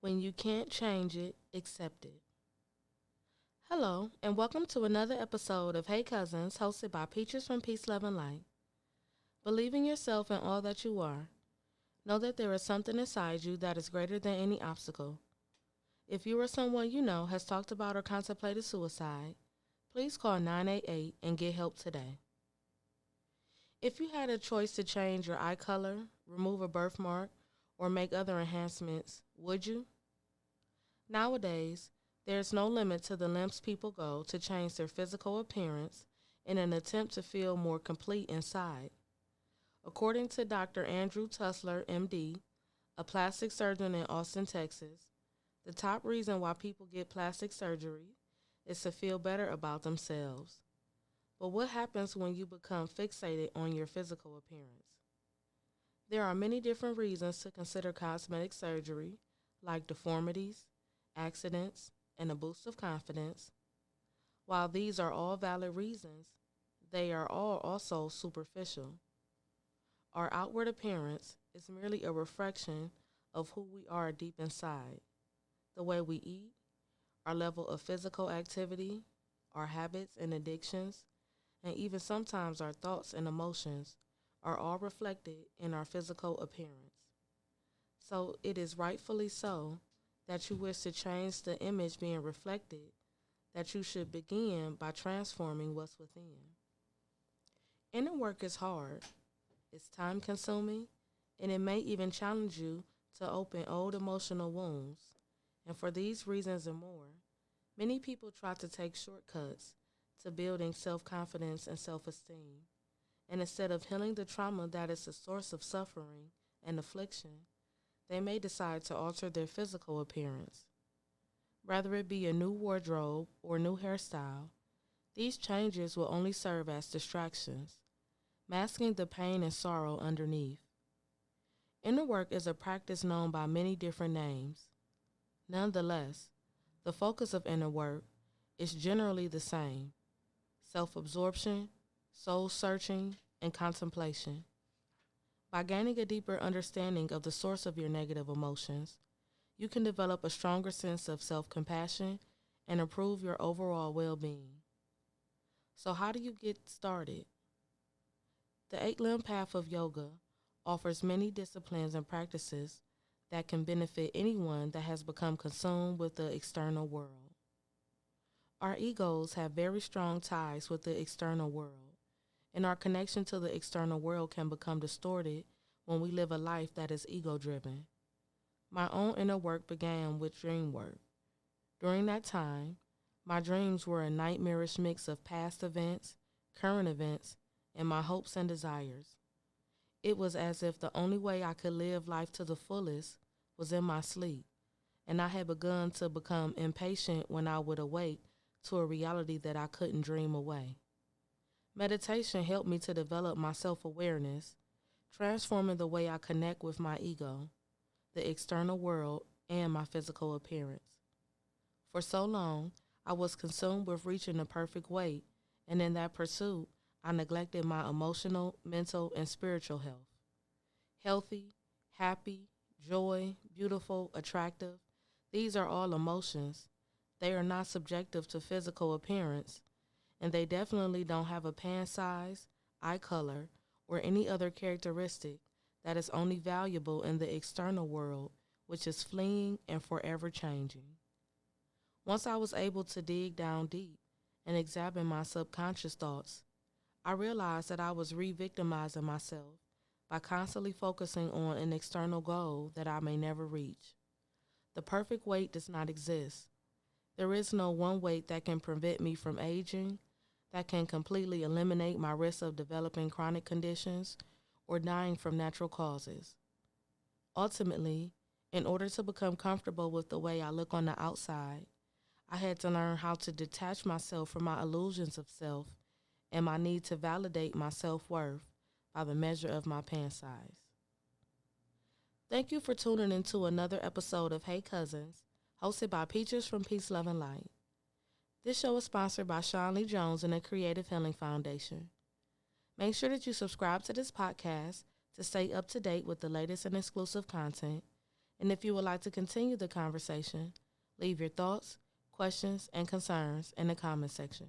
When you can't change it, accept it. Hello, and welcome to another episode of Hey Cousins, hosted by Peaches from Peace, Love, and Light. Believe in yourself and all that you are. Know that there is something inside you that is greater than any obstacle. If you or someone you know has talked about or contemplated suicide, please call 988 and get help today. If you had a choice to change your eye color, remove a birthmark, or make other enhancements, would you? Nowadays, there is no limit to the lengths people go to change their physical appearance in an attempt to feel more complete inside. According to Dr. Andrew Tussler, MD, a plastic surgeon in Austin, Texas, the top reason why people get plastic surgery is to feel better about themselves. But what happens when you become fixated on your physical appearance? There are many different reasons to consider cosmetic surgery, like deformities, accidents, and a boost of confidence. While these are all valid reasons, they are all also superficial. Our outward appearance is merely a reflection of who we are deep inside. The way we eat, our level of physical activity, our habits and addictions, and even sometimes our thoughts and emotions are all reflected in our physical appearance. So it is rightfully so that you wish to change the image being reflected, that you should begin by transforming what's within. Inner work is hard, it's time consuming, and it may even challenge you to open old emotional wounds. And for these reasons and more, many people try to take shortcuts to building self confidence and self esteem. And instead of healing the trauma that is the source of suffering and affliction, they may decide to alter their physical appearance. Whether it be a new wardrobe or new hairstyle, these changes will only serve as distractions, masking the pain and sorrow underneath. Inner work is a practice known by many different names. Nonetheless, the focus of inner work is generally the same: self-absorption, soul-searching, and contemplation. By gaining a deeper understanding of the source of your negative emotions, you can develop a stronger sense of self-compassion and improve your overall well-being. So how do you get started? The eight-limb path of yoga offers many disciplines and practices that can benefit anyone that has become consumed with the external world. Our egos have very strong ties with the external world, and our connection to the external world can become distorted when we live a life that is ego-driven. My own inner work began with dream work. During that time, my dreams were a nightmarish mix of past events, current events, and my hopes and desires. It was as if the only way I could live life to the fullest was in my sleep, and I had begun to become impatient when I would awake to a reality that I couldn't dream away. Meditation helped me to develop my self-awareness, transforming the way I connect with my ego, the external world, and my physical appearance. For so long, I was consumed with reaching the perfect weight, and in that pursuit, I neglected my emotional, mental, and spiritual health. Healthy, happy, joy, beautiful, attractive, these are all emotions. They are not subjective to physical appearance, and they definitely don't have a pan size, eye color, or any other characteristic that is only valuable in the external world, which is fleeting and forever changing. Once I was able to dig down deep and examine my subconscious thoughts, I realized that I was re-victimizing myself by constantly focusing on an external goal that I may never reach. The perfect weight does not exist. There is no one weight that can prevent me from aging, that can completely eliminate my risk of developing chronic conditions or dying from natural causes. Ultimately, in order to become comfortable with the way I look on the outside, I had to learn how to detach myself from my illusions of self and my need to validate my self-worth by the measure of my pant size. Thank you for tuning into another episode of Hey Cousins, hosted by Peaches from Peace, Love, and Light. This show is sponsored by Sean Lee Jones and the Creative Healing Foundation. Make sure that you subscribe to this podcast to stay up to date with the latest and exclusive content, And if you would like to continue the conversation, leave your thoughts, questions, and concerns in the comment section.